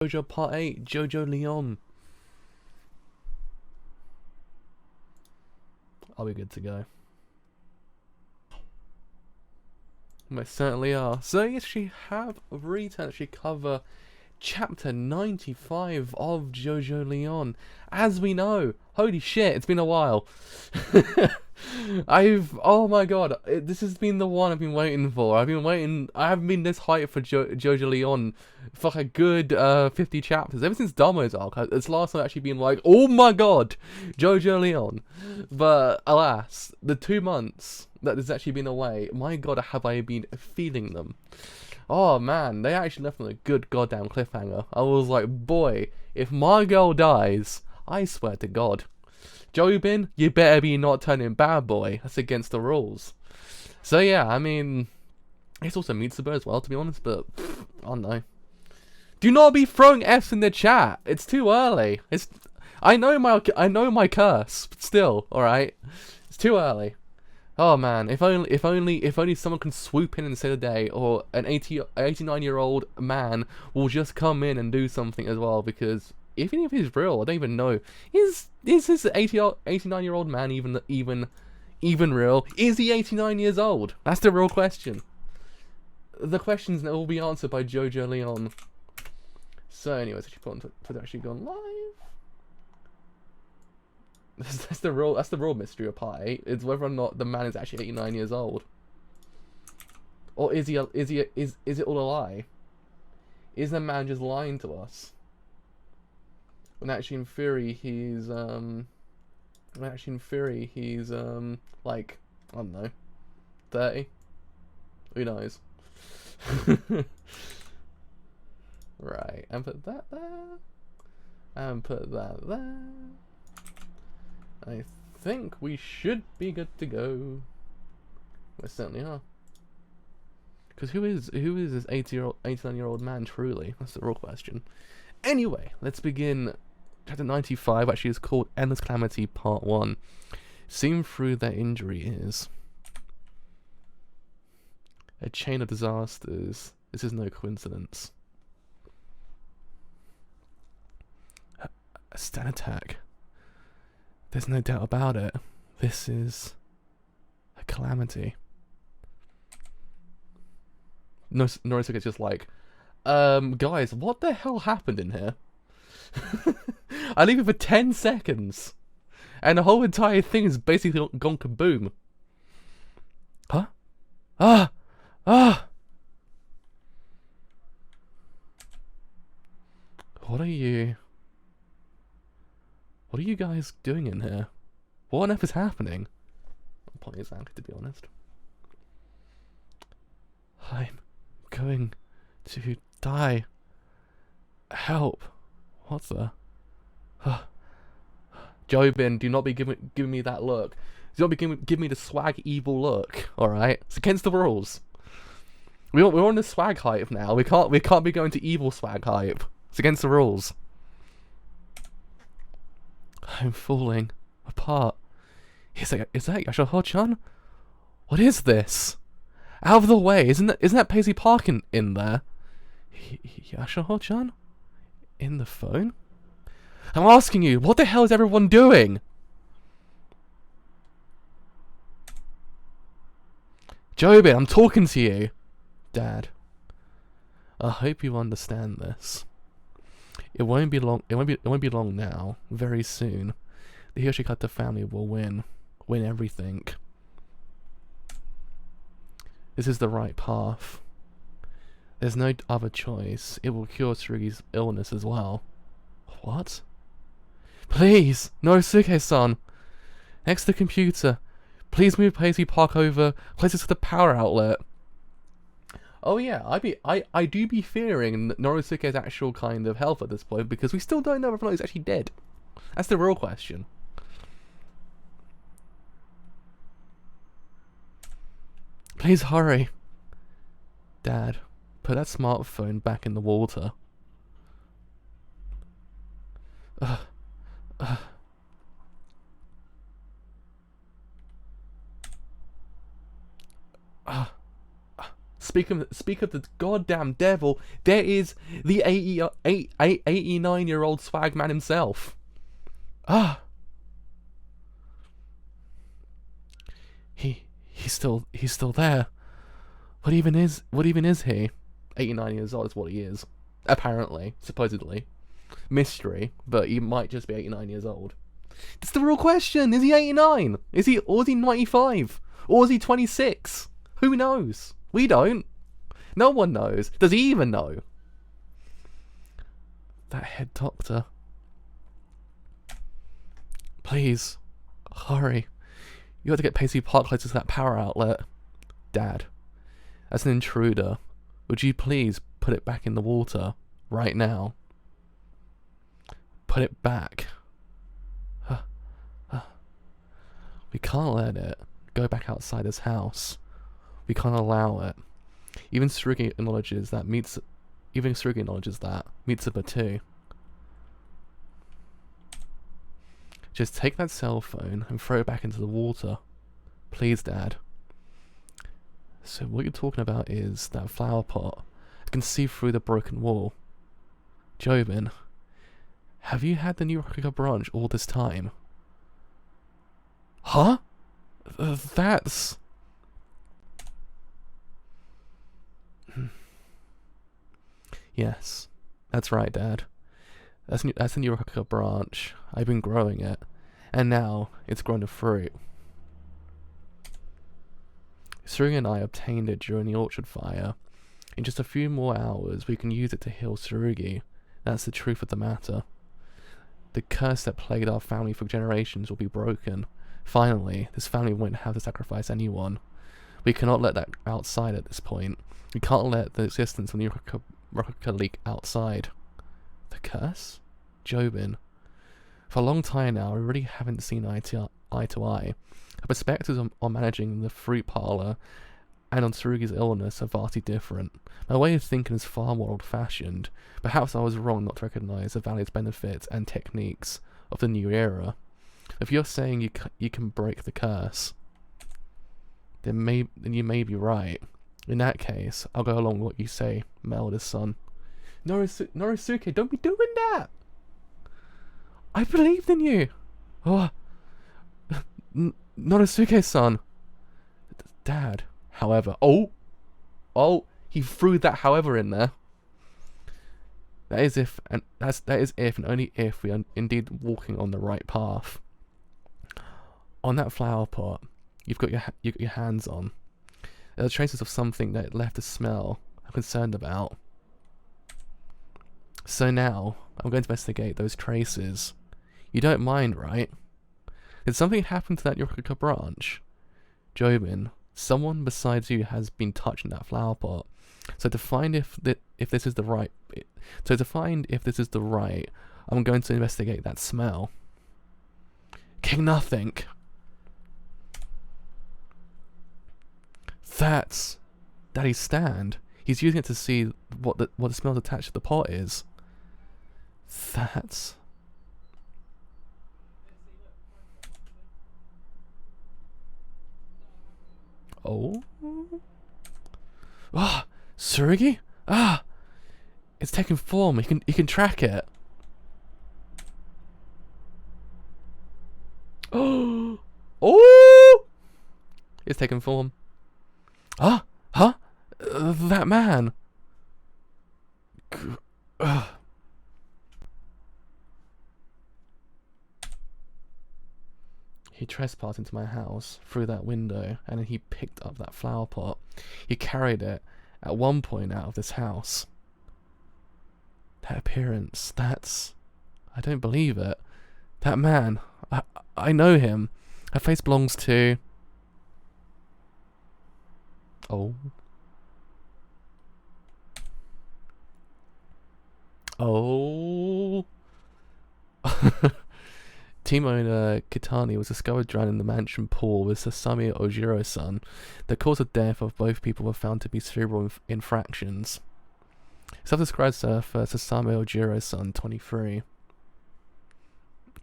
JoJo Part 8, Jojolion. Are we good to go? We certainly are. So yes, we have returned to cover Chapter 95 of Jojolion. As we know, holy shit, it's been a while. Oh my god, this has been the one I've been waiting for. I haven't been this hyped for Jojolion for a good 50 chapters. Ever since Damo's arc, it's last time actually been like, oh my god, Jojolion. But alas, the 2 months that has actually been away, my god, have I been feeling them. Oh man, they actually left on a good goddamn cliffhanger. I was like, boy, if my girl dies, I swear to God. Jobin, you better be not turning bad boy. That's against the rules. So yeah, I mean, it's also Mitsuba as well, to be honest, but I don't know. Do not be throwing F's in the chat. It's too early. I know my curse, but still, alright? It's too early. Oh man, if only someone can swoop in and save the day, or an 89-year-old man will just come in and do something as well, because even if he's real, I don't even know. Is this 89-year-old man even real? Is he 89 years old? That's the real question. The questions that will be answered by Jojolion. So anyways, I should put actually gone live. That's the real mystery of Part 8. It's whether or not the man is actually 89 years old, or is it all a lie? Is the man just lying to us? When actually in theory he's like, I don't know, 30. Who knows? Right, and put that there, and put that there. I think we should be good to go. We certainly are. Because who is this 89-year-old man truly? That's the real question. Anyway, let's begin. Chapter 95 actually is called Endless Calamity Part 1. Seen through their injury is a chain of disasters. This is no coincidence. A stun attack. There's no doubt about it. This is a calamity. No, Norisuke's just like, guys, what the hell happened in here? I leave it for 10 seconds, and the whole entire thing is basically gone kaboom. Huh? Ah! What are you guys doing in here? What on earth is happening? I'm probably exactly, to be honest. I'm going to die. Help. What the? Jobin, do not be giving me that look. Do not be giving me the swag evil look, alright? It's against the rules. We're on the swag hype now. We can't be going to evil swag hype. It's against the rules. I'm falling apart. Is that Jojolion? What is this? Out of the way! Isn't that Paisley Park in there? Jojolion? In the phone? I'm asking you, what the hell is everyone doing? Jobin, I'm talking to you. Dad, I hope you understand this. It won't be long. It won't be long now. Very soon, the Yoshikata family will win everything. This is the right path. There's no other choice. It will cure Tsurugi's illness as well. What? Please, Norisuke-san. Next to the computer. Please move Paisley Park over closer to the power outlet. Oh yeah, I do be fearing Norisuke's actual kind of health at this point, because we still don't know if or not he's actually dead. That's the real question. Please hurry. Dad, put that smartphone back in the water. speak of the goddamn devil, there is the 89-year-old swag man himself. Ah. He's still there. What even is he? 89 years old is what he is. Apparently, supposedly. Mystery, but he might just be 89 years old. That's the real question. Is he 89? Or is he 95? Or is he 26? Who knows? We don't. No one knows. Does he even know? That head doctor. Please, hurry. You have to get Paisley Park closer to that power outlet. Dad, as an intruder, would you please put it back in the water right now? Put it back. We can't let it go back outside his house. We can't allow it. Even Tsurugi acknowledges that Mitsuba too. Just take that cell phone and throw it back into the water. Please, Dad. So what you're talking about is that flower pot. I can see through the broken wall. Jobin, have you had the new Rakugo branch all this time? Huh? That's... Yes, that's right, Dad. That's the new Rakugo branch. I've been growing it, and now it's grown to fruit. Tsurugi and I obtained it during the orchard fire. In just a few more hours, we can use it to heal Tsurugi. That's the truth of the matter. The curse that plagued our family for generations will be broken. Finally, this family won't have to sacrifice anyone. We cannot let that outside at this point. We can't let the existence of the Rakugo leak outside. The curse? Jobin. For a long time now, we really haven't seen eye to eye. Our perspectives on managing the fruit parlour and on Tsurugi's illness are vastly different. My way of thinking is far more old-fashioned. Perhaps I was wrong not to recognise the values, benefits and techniques of the new era. If you're saying you can break the curse, then you may be right. In that case, I'll go along with what you say, my eldest son. Norisuke, don't be doing that! I believed in you! Oh, Norisuke-san. Dad, however... Oh, he threw that however in there. That is if and only if we are indeed walking on the right path. On that flower pot, you've got your hands on. There are traces of something that left a smell I'm concerned about. So now, I'm going to investigate those traces. You don't mind, right? Did something happen to that Rakugo branch? Jobin, someone besides you has been touching that flower pot. So to find if this is the right, I'm going to investigate that smell. King nothing. That's Daddy's stand. He's using it to see what the smell attached to the pot is. That's... Oh? Ah! Tsurugi? Ah! It's taking form. He can track it. Oh! Oh! It's taking form. Ah! Huh? That man. He trespassed into my house through that window, and then he picked up that flower pot. He carried it at one point out of this house. That appearance, that's... I don't believe it. That man, I know him. Her face belongs to... Oh. Oh. Team owner Kitani was discovered drowned in the mansion pool with Sasami Ojiro-san. The cause of death of both people were found to be cerebral infractions. Self-described surfer Sasami Ojiro-san, 23.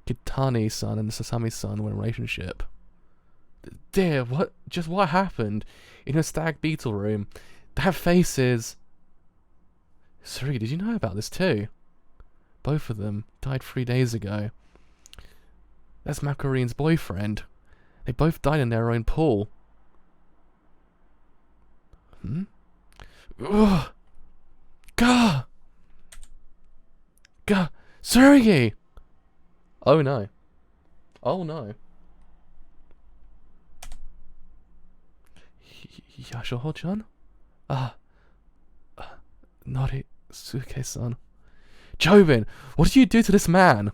Kitani-san and Sasami-san were in a relationship. Dear, what happened? In her stag beetle room, That face is... Sorry, did you know about this too? Both of them died 3 days ago. That's Macarene's boyfriend. They both died in their own pool. Hmm? Ugh! Gah! Gah! Sergey! Oh no. Oh no. Yashoho-chan? Norisuke-san. Jobin, what did you do to this man?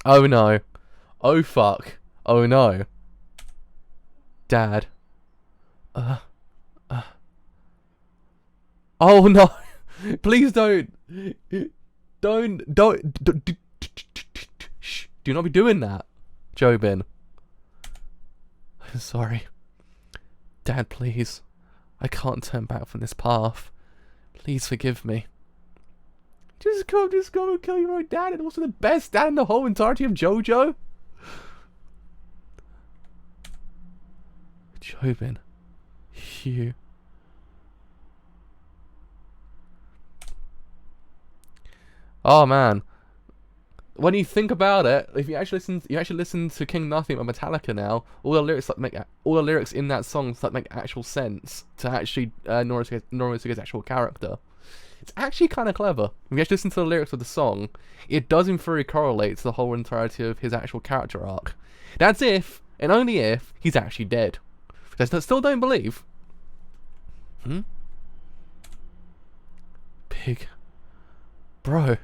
Oh no. Oh fuck. Oh no. Dad. Oh no. Please don't. Shh. Do not be doing that, Jobin. I'm sorry. Dad, please. I can't turn back from this path. Please forgive me. Just go and kill your own dad, and also the best dad in the whole entirety of JoJo. Jobin. You. Oh man. When you think about it, if you actually listen to King Nothing by Metallica now, all the lyrics in that song make actual sense to actually Norisuke's actual character. It's actually kind of clever. If you actually listen to the lyrics of the song, it does in theory correlate to the whole entirety of his actual character arc. That's if, and only if, he's actually dead. Which I still don't believe. Pig. Bro.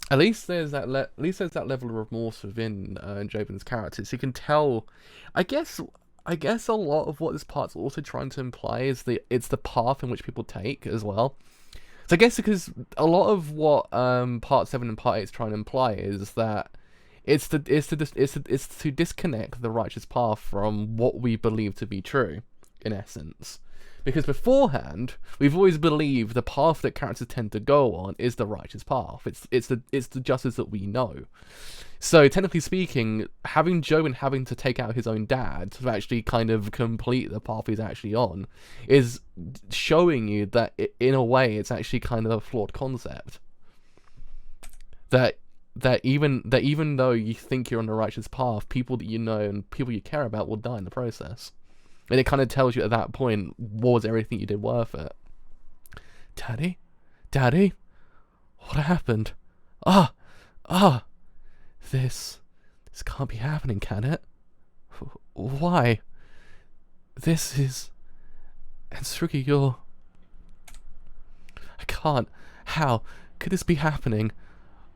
At least there's that level of remorse within Jobin's character. So you can tell. I guess a lot of what this part's also trying to imply is it's the path in which people take as well. So I guess because a lot of what Part 7 and Part 8 is trying to imply is that it's to disconnect the righteous path from what we believe to be true, in essence. Because beforehand, we've always believed the path that characters tend to go on is the righteous path. It's the justice that we know. So technically speaking, having Jobin having to take out his own dad to actually kind of complete the path he's actually on is showing you that in a way it's actually kind of a flawed concept. That even though you think you're on the righteous path, people that you know and people you care about will die in the process. And it kind of tells you at that point, was everything you did worth it? Daddy? Daddy? What happened? This can't be happening, can it? Why? This is... And Tsurugi, you're... I can't. How could this be happening?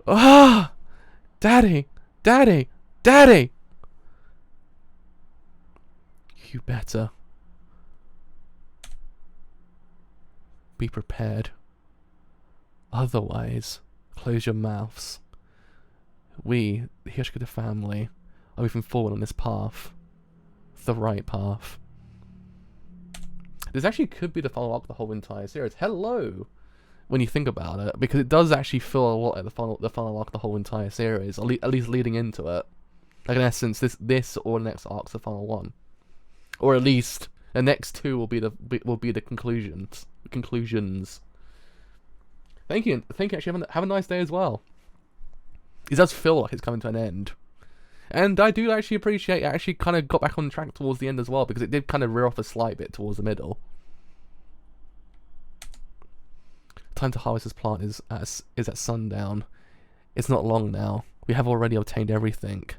Daddy! Daddy! Daddy! You better be prepared. Otherwise, close your mouths. We, the Hyoshikata family, are moving forward on this path. The right path. This actually could be the final arc of the whole entire series. Hello! When you think about it, because it does actually feel a lot like the final arc of the whole entire series, at least leading into it. Like in essence, this or the next arc's the final one. Or at least the next two will be the conclusions. Thank you. Actually, have a nice day as well. It does feel like it's coming to an end, and I do actually appreciate it actually kind of got back on track towards the end as well, because it did kind of rear off a slight bit towards the middle. Time to harvest this plant is at sundown. It's not long now. We have already obtained everything.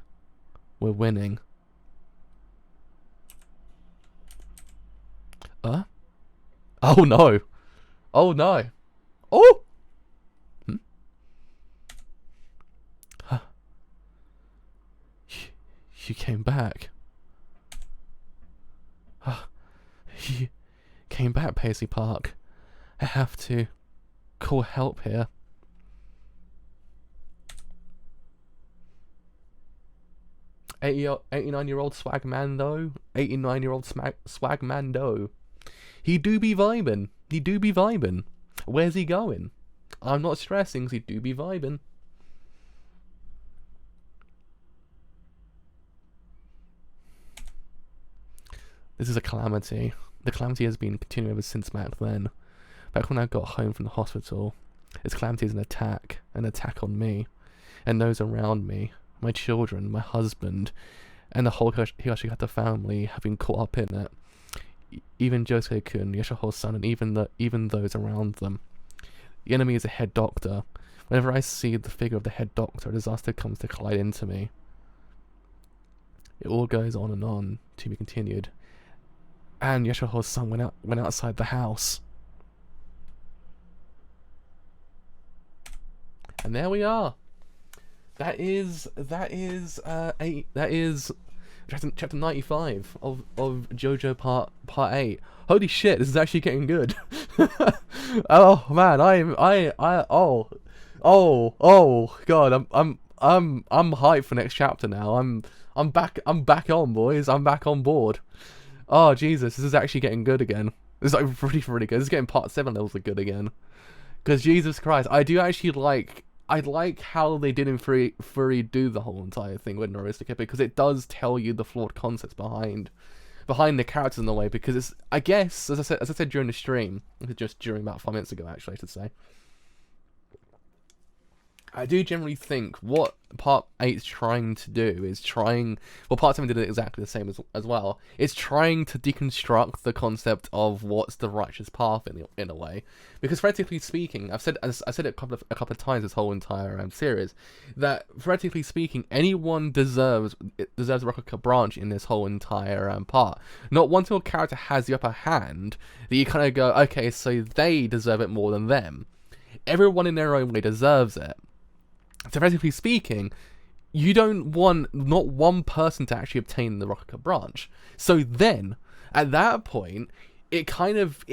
We're winning. Oh no! Oh no! Oh! You came back. You came back, Paisley Park. I have to call help here. 89-year-old swag man though. 89-year-old swag man though. He do be vibing. He do be vibing. Where's he going? I'm not stressing, 'cause he do be vibing. This is a calamity. The calamity has been continuing ever since back then. Back when I got home from the hospital, this calamity is an attack on me, and those around me, my children, my husband, and the whole Higashikata family have been caught up in it. Even Josuke-kun, Yoshiho's son, and even those around them. The enemy is a head doctor. Whenever I see the figure of the head doctor, a disaster comes to collide into me. It all goes on, to be continued. And Yoshiho's son went outside the house. And there we are. That is chapter 95 of JoJo part 8. Holy shit, this is actually getting good. Oh man, oh god, I'm hyped for next chapter now. I'm back on, boys. I'm back on board. Oh Jesus, this is actually getting good again. This is like really good. This is getting part 7 levels of good again. Because Jesus Christ, I like how they didn't fully do the whole entire thing with Norisuke, because it does tell you the flawed concepts behind the characters in a way. Because it's, I guess, as I said during the stream, just during about 5 minutes ago, actually, I should say, I do generally think what part 8's trying to do is part 7 did it exactly the same as well. It's trying to deconstruct the concept of what's the righteous path in a way, because theoretically speaking, I said it a couple of times this whole entire series, that theoretically speaking, anyone deserves a Rokuka branch in this whole entire part. Not one single character has the upper hand that you kind of go, okay, so they deserve it more than them. Everyone in their own way deserves it. So theoretically speaking, you don't want not one person to actually obtain the Rokuka branch. So then, at that point, it kind of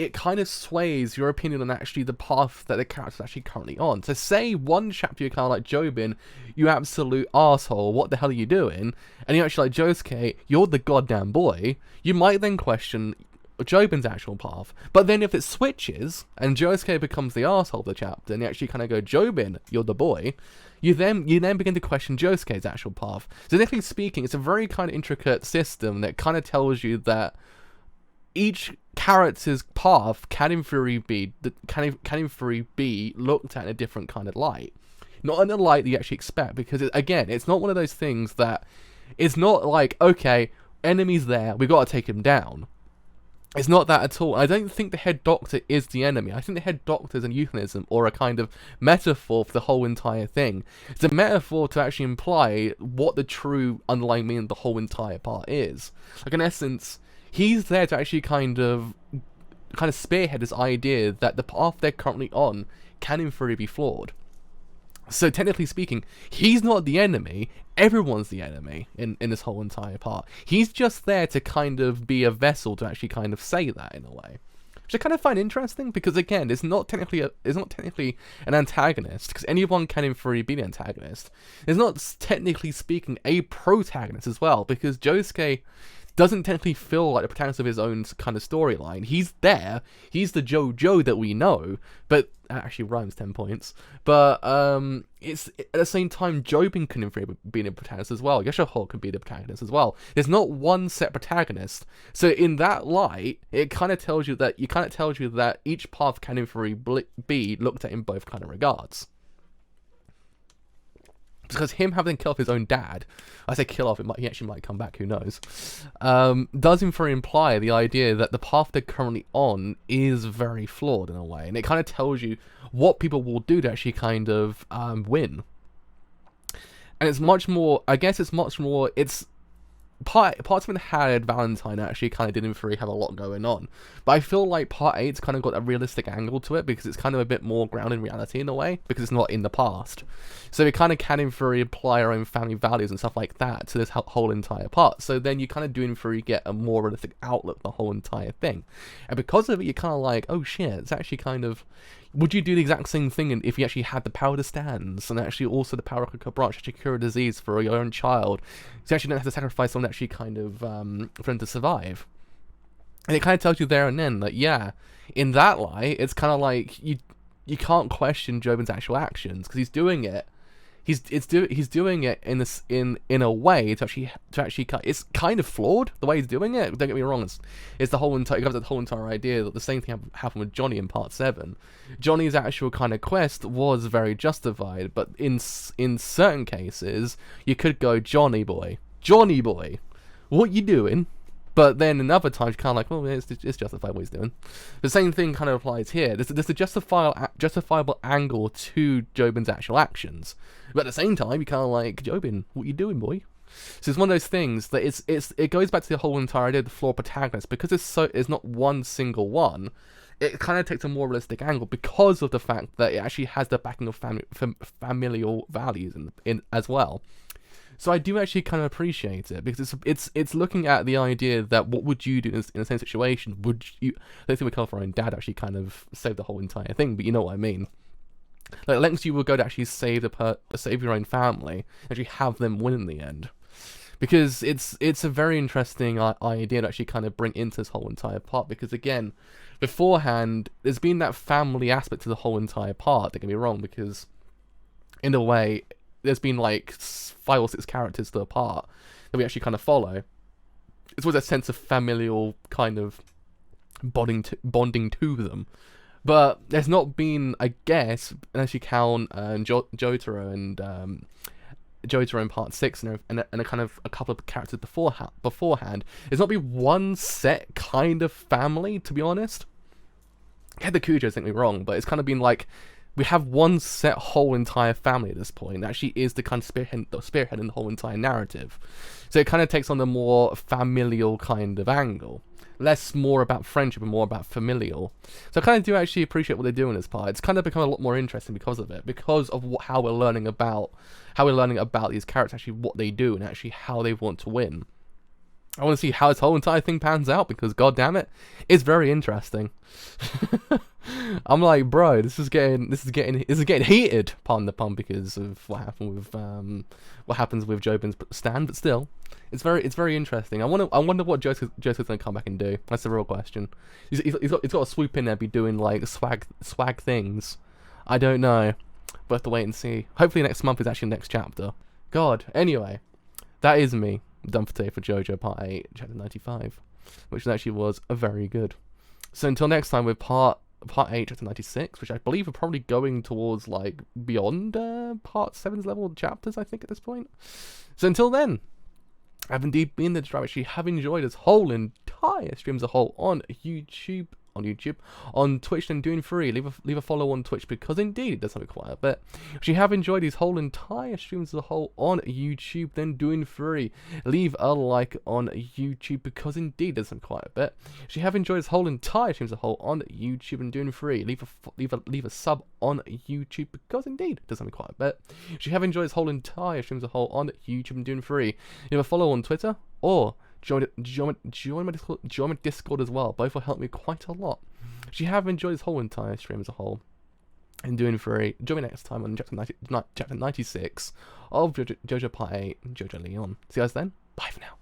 sways your opinion on actually the path that the character's actually currently on. So say one chapter you're kind of like, Jobin, you absolute asshole, what the hell are you doing? And you're actually like, Josuke, you're the goddamn boy. You might then question Jobin's actual path. But then if it switches and Josuke becomes the asshole of the chapter and you actually kind of go, Jobin, you're the boy, you then begin to question Josuke's actual path. So technically speaking, it's a very kind of intricate system that kind of tells you that each character's path can in theory be looked at in a different kind of light. Not in the light that you actually expect, because it's not one of those things that it's not like, okay, enemy's there, we got to take him down. It's not that at all. I don't think the head doctor is the enemy. I think the head doctor is a euphemism or a kind of metaphor for the whole entire thing. It's a metaphor to actually imply what the true underlying meaning of the whole entire part is. Like, in essence, he's there to actually kind of spearhead this idea that the path they're currently on can in theory be flawed. So technically speaking, he's not the enemy, everyone's the enemy in this whole entire part. He's just there to kind of be a vessel to actually kind of say that in a way. Which I kind of find interesting, because again, it's not technically an antagonist, because anyone can in theory be the antagonist. It's not technically speaking a protagonist as well, because Josuke doesn't technically feel like the protagonist of his own kind of storyline. He's there, he's the JoJo that we know, but actually rhymes 10 points. But it's at the same time, Jobin can in theory be the protagonist as well. Yoshiho could be the protagonist as well. There's not one set protagonist. So in that light, it kind of tells you that each path can in theory be looked at in both kind of regards. Because him having to kill off his own dad, I say kill off, he actually might come back, who knows, does in theory imply the idea that the path they're currently on is very flawed in a way. And it kind of tells you what people will do to actually kind of win. And it's much more, Part 7 had Valentine actually kind of did in theory have a lot going on, but I feel like part 8's kind of got a realistic angle to it, because it's kind of a bit more grounded in reality in a way, because it's not in the past. So we kind of can in theory apply our own family values and stuff like that to this whole entire part. So then you kind of do in theory get a more realistic outlook the whole entire thing. And because of it, you're kind of like, oh shit, it's actually kind of, Would you do the exact same thing if you actually had the power to stand, and actually also the power to branch, actually cure a disease for your own child? So you actually don't have to sacrifice someone actually kind of for them to survive. And it kind of tells you there and then that, yeah, in that light, it's kind of like you can't question Jobin's actual actions because he's doing it. He's doing it in a way to actually cut. It's kind of flawed the way he's doing it. Don't get me wrong. It's the whole entire, it covers the whole entire idea that the same thing happened with Johnny in part 7. Johnny's actual kind of quest was very justified, but in certain cases you could go, Johnny boy, what you doing? But then in other times, you're kind of like, well, it's justified what he's doing. The same thing kind of applies here. There's a justifiable angle to Jobin's actual actions. But at the same time, you're kind of like, Jobin, what you doing, boy? So it's one of those things that it goes back to the whole entire idea of the flawed protagonist. Because it's not one single one, it kind of takes a more realistic angle because of the fact that it actually has the backing of familial values in as well. So I do actually kind of appreciate it because it's looking at the idea that what would you do in the same situation? Would you? I don't think we call for our own dad actually kind of save the whole entire thing, but you know what I mean. Like lengths you would go to actually save your own family, actually have them win in the end, because it's a very interesting idea to actually kind of bring into this whole entire part. Because again, beforehand, there's been that family aspect to the whole entire part. Don't get me wrong, because in a way, there's been like 5 or 6 characters to the part that we actually kind of follow. It's always a sense of familial kind of bonding to them. But there's not been, I guess, unless you count Jotaro and Jotaro in part 6 and a kind of a couple of characters beforehand. There's not been one set kind of family, to be honest. Had the Kujos, don't get me wrong, but it's kind of been like, we have one set whole entire family at this point. That actually is the kind of spearhead in the whole entire narrative. So it kind of takes on the more familial kind of angle. Less more about friendship and more about familial. So I kind of do actually appreciate what they do in this part. It's kind of become a lot more interesting because of it. Because of how we're learning about these characters, actually what they do and actually how they want to win. I want to see how this whole entire thing pans out because, god damn it, it's very interesting. I'm like, bro, this is getting heated, pardon the pun, because of what happens with Jobin's stand. But still, it's very interesting. I wonder what Joseph's gonna come back and do. That's the real question. He's got to swoop in there, be doing like swag things. I don't know, but have to wait and see. Hopefully next month is actually the next chapter. God. Anyway, that is me. Done for today for JoJo Part 8, Chapter 95, which actually was very good. So until next time with Part 8, Chapter 96, which I believe are probably going towards, like, beyond Part 7's level of chapters, I think, at this point. So until then, I've indeed been the Drive. Actually have enjoyed this whole entire stream as a whole on YouTube, on Twitch, and doing free. Leave a follow on Twitch because indeed it does something quite a bit. If you have enjoyed these whole entire streams as a whole on YouTube, then doing free. Leave a like on YouTube because indeed it does something quite a bit. If you have enjoyed this whole entire streams as a whole on YouTube and doing free, leave a sub on YouTube because indeed it does something quite a bit. If you have enjoyed this whole entire streams as a whole on YouTube and doing free, leave a follow on Twitter or join my Discord as well. Both will help me quite a lot. If you have enjoyed this whole entire stream as a whole and doing free, join me next time on Chapter 96 of JoJo Part 8, Jojolion. See you guys then. Bye for now.